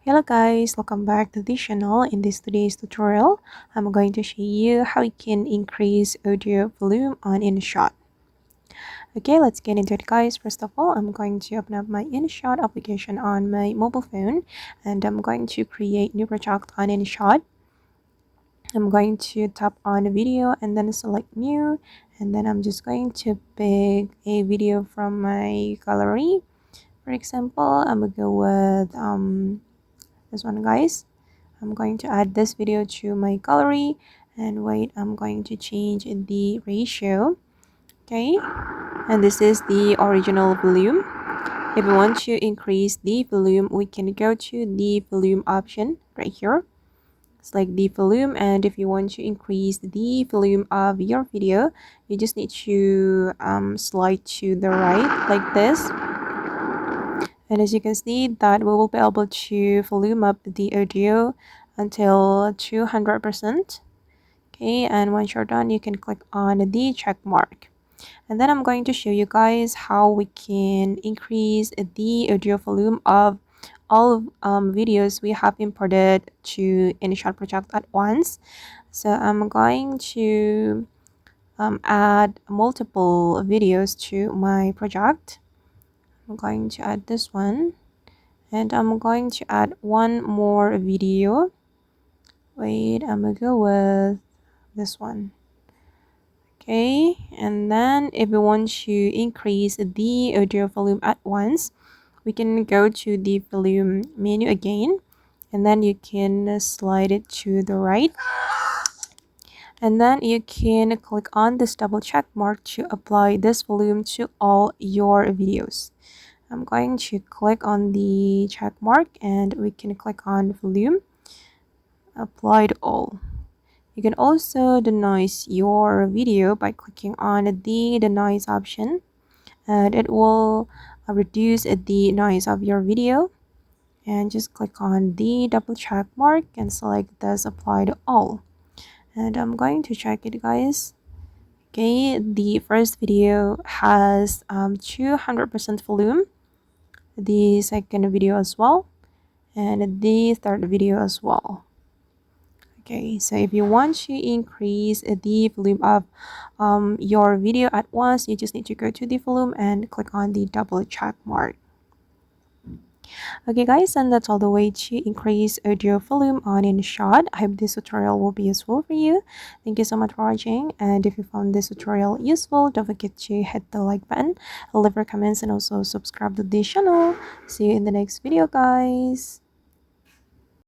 Hello guys, welcome back to this channel. In today's tutorial, I'm going to show you how you can increase audio volume on InShot. Okay, let's get into it guys. First of all, I'm going to open up my InShot application on my mobile phone and I'm going to create new project on InShot. I'm going to tap on the video and then select new, and then I'm just going to pick a video from my gallery. For example, I'm gonna go with this one guys. I'm going to add this video to my gallery, and wait, I'm going to change the ratio. Okay, and this is the original volume. If we want to increase the volume, we can go to the volume option right here. Select the volume, and if you want to increase the volume of your video, you just need to slide to the right like this. And as you can see that we will be able to volume up the audio until 200%. Okay, and once you're done, you can click on the check mark. And then I'm going to show you guys how we can increase the audio volume of all videos we have imported to InShot project at once. So I'm going to add multiple videos to my project. I'm going to add this one, and I'm going to add one more video. Wait, I'm gonna go with this one. Okay, and then if we want to increase the audio volume at once, we can go to the volume menu again, and then you can slide it to the right, and then you can click on this double check mark to apply this volume to all your videos. I'm going to click on the check mark, and we can click on volume, apply to all. You can also denoise your video by clicking on the denoise option, and it will reduce the noise of your video. And just click on the double check mark and select this apply to all. And I'm going to check it guys. Okay, the first video has 200% volume, the second video as well, and the third video as well. Okay, so if you want to increase the volume of your video at once, you just need to go to the volume and click on the double check mark. Okay guys, and that's all the way to increase audio volume on InShot. I hope this tutorial will be useful for you. Thank you so much for watching, and if you found this tutorial useful, don't forget to hit the like button, leave your comments, and also subscribe to this channel. See you in the next video guys.